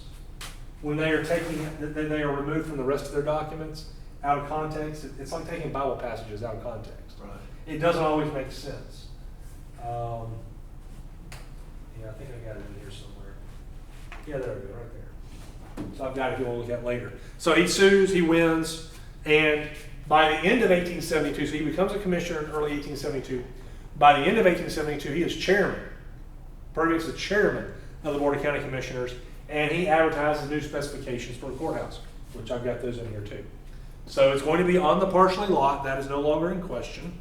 when they are removed from the rest of their documents out of context. It's like taking Bible passages out of context. Right. It doesn't always make sense. Yeah, I think I got it in here somewhere. Yeah, there we go, right there. So I've got it if you want to look at it later. So he sues, he wins, and by the end of 1872, so he becomes a commissioner in early 1872. By the end of 1872, he is chairman. Purviance is the chairman of the Board of County Commissioners, and he advertises new specifications for the courthouse, which I've got those in here too. So it's going to be on the partially lot. That is no longer in question.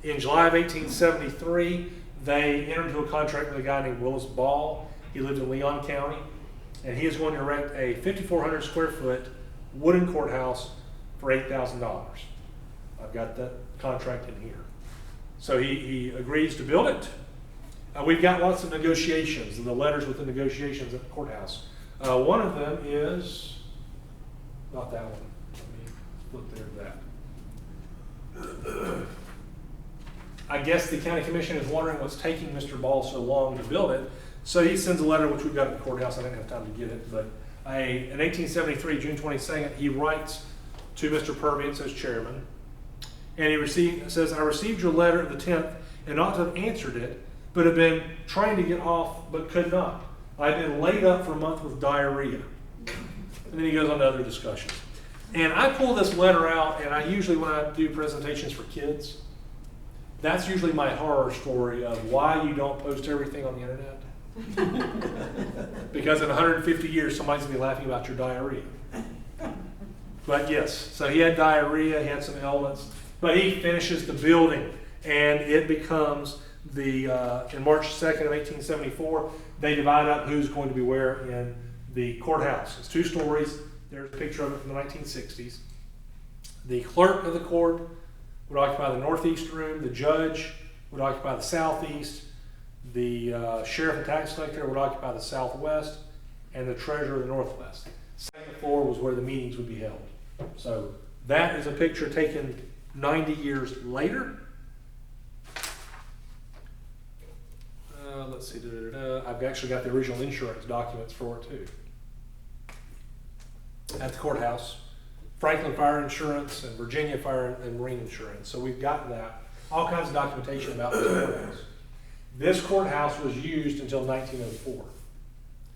In July of 1873, they entered into a contract with a guy named Willis Ball. He lived in Leon County, and he is going to erect a 5,400 square foot wooden courthouse for $8,000. I've got that contract in here. So he agrees to build it. We've got lots of negotiations, and the letters with the negotiations at the courthouse. One of them is, not that one. Let me flip there to that. I guess the county commission is wondering what's taking Mr. Ball so long to build it. So he sends a letter, which we've got at the courthouse. I didn't have time to get it. But in 1873, June 22nd, he writes to Mr. Purviance as chairman. And he says, I received your letter of the 10th and ought to have answered it, but had been trying to get off but could not. I'd been laid up for a month with diarrhea. And then he goes on to other discussions. And I pull this letter out, and I usually, when I do presentations for kids, that's usually my horror story of why you don't post everything on the internet. Because in 150 years, somebody's going to be laughing about your diarrhea. But yes, so he had diarrhea, he had some ailments, but he finishes the building, and it becomes in March 2nd of 1874, they divide up who's going to be where in the courthouse. It's 2 stories. There's a picture of it from the 1960s. The clerk of the court would occupy the northeast room, the judge would occupy the southeast, the sheriff and tax collector would occupy the southwest, and the treasurer the northwest. Second floor was where the meetings would be held. So that is a picture taken 90 years later. Let's see, I've actually got the original insurance documents for it too. At the courthouse, Franklin Fire Insurance and Virginia Fire and Marine Insurance. So we've got that. All kinds of documentation about this courthouse. This courthouse was used until 1904.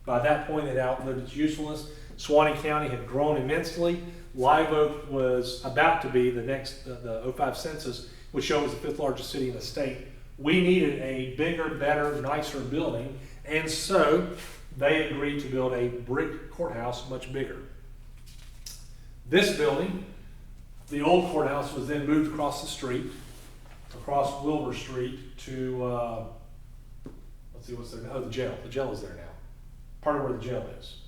By that point, it outlived its usefulness. Suwannee County had grown immensely. Live Oak was about to be the 05 census, would show it was the 5th largest city in the state. We needed a bigger, better, nicer building, and so they agreed to build a brick courthouse much bigger. This building, the old courthouse, was then moved across the street, across Wilbur Street to, let's see what's there now, the jail. The jail is there now, part of where the jail is.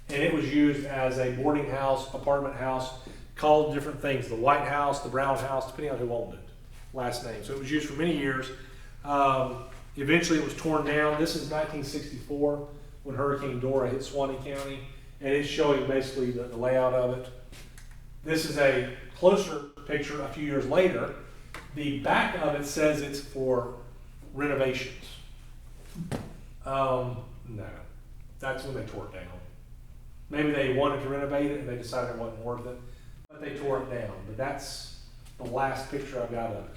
And it was used as a boarding house, apartment house, called different things, the White House, the Brown House, depending on who owned it, last name. So it was used for many years. Eventually it was torn down. This is 1964 when Hurricane Dora hit Suwannee County, and it's showing basically the layout of it. This is a closer picture a few years later. The back of it says it's for renovations. No, that's when they tore it down. Maybe they wanted to renovate it and they decided it wasn't worth it, but they tore it down. But that's the last picture I've got of it.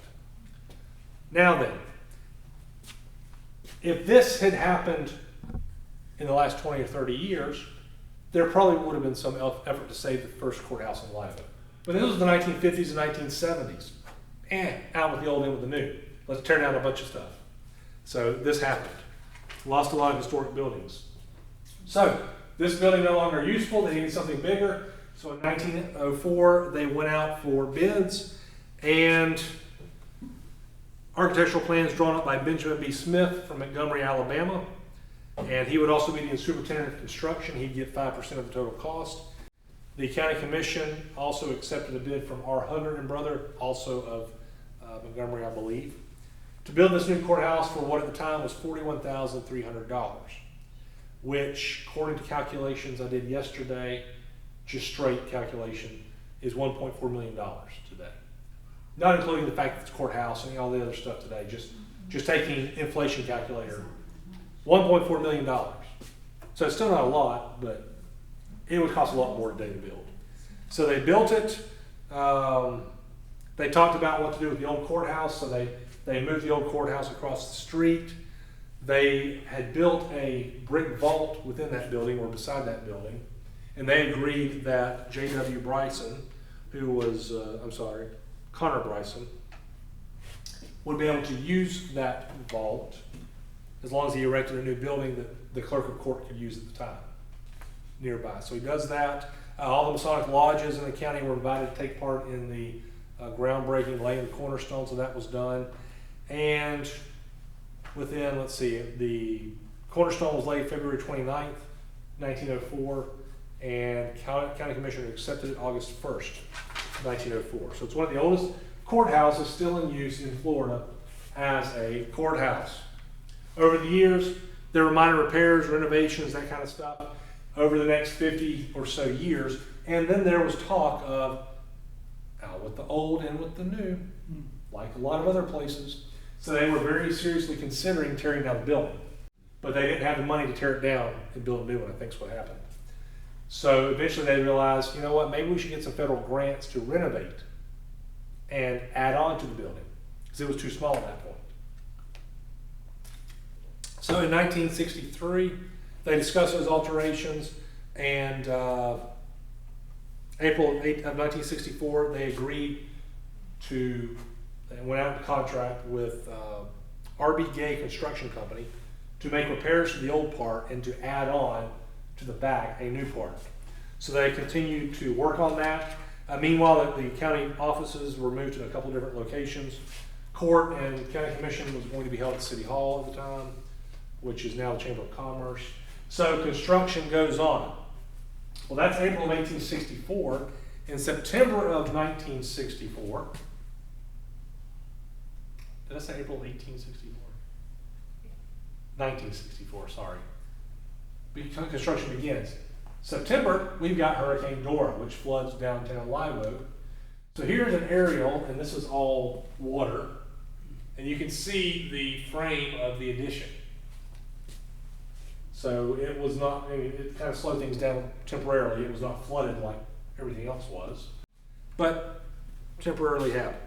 Now then, if this had happened in the last 20 or 30 years, there probably would have been some effort to save the first courthouse in Live Oak. But this was the 1950s and 1970s. Out with the old, in with the new. Let's tear down a bunch of stuff. So this happened. Lost a lot of historic buildings. So this building no longer useful. They needed something bigger. So in 1904, they went out for bids, and architectural plans drawn up by Benjamin B. Smith from Montgomery, Alabama. And he would also be the superintendent of construction. He'd get 5% of the total cost. The county commission also accepted a bid from R. Huggard and Brother, also of Montgomery, I believe, to build this new courthouse for what at the time was $41,300, which, according to calculations I did yesterday, just straight calculation, is $1.4 million today. Not including the fact that it's courthouse and all the other stuff today, just taking inflation calculator. $1.4 million. So it's still not a lot, but it would cost a lot more today to build. So they built it. They talked about what to do with the old courthouse, so they moved the old courthouse across the street. They had built a brick vault within that building or beside that building, and they agreed that J.W. Bryson, who was, Connor Bryson, would be able to use that vault as long as he erected a new building that the clerk of court could use at the time nearby. So he does that. All the Masonic lodges in the county were invited to take part in the groundbreaking, laying the cornerstone, so that was done. And within, let's see, the cornerstone was laid February 29th, 1904, and county commissioner accepted it August 1st, 1904. So it's one of the oldest courthouses still in use in Florida as a courthouse. Over the years, there were minor repairs, renovations, that kind of stuff over the next 50 or so years. And then there was talk of out with the old and with the new, like a lot of other places. So they were very seriously considering tearing down the building. But they didn't have the money to tear it down and build a new one, I think is what happened. So eventually they realized, you know what, maybe we should get some federal grants to renovate and add on to the building, because it was too small at that point. So in 1963, they discussed those alterations, and April 8 of 1964, they agreed to, they went out in contract with R.B. Gay Construction Company to make repairs to the old part and to add on to the back a new part. So they continued to work on that. Meanwhile, the county offices were moved to a couple different locations. Court and county commission was going to be held at City Hall at the time, which is now the Chamber of Commerce. So construction goes on. Well, that's April of 1864. In September of 1964, did I say April 1864? 1964, sorry. Construction begins. September, we've got Hurricane Dora, which floods downtown Live Oak. So here's an aerial, and this is all water. And you can see the frame of the addition. So it was not, I mean, it kind of slowed things down temporarily. It was not flooded like everything else was, but temporarily happened.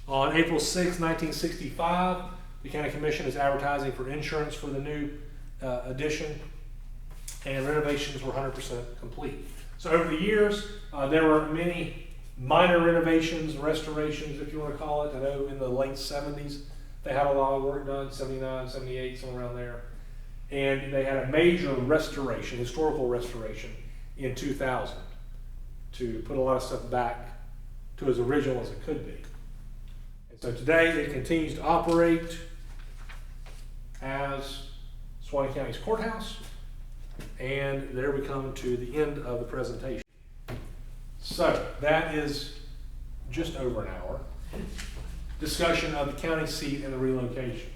On April 6, 1965, the county commission is advertising for insurance for the new addition, and renovations were 100% complete. So over the years, there were many minor renovations, restorations, if you want to call it. I know in the late 70s, they had a lot of work done, 79, 78, somewhere around there. And they had a major restoration, historical restoration, in 2000 to put a lot of stuff back to as original as it could be. And so today it continues to operate as Suwannee County's courthouse. And there we come to the end of the presentation. So that is just over an hour. Discussion of the county seat and the relocation.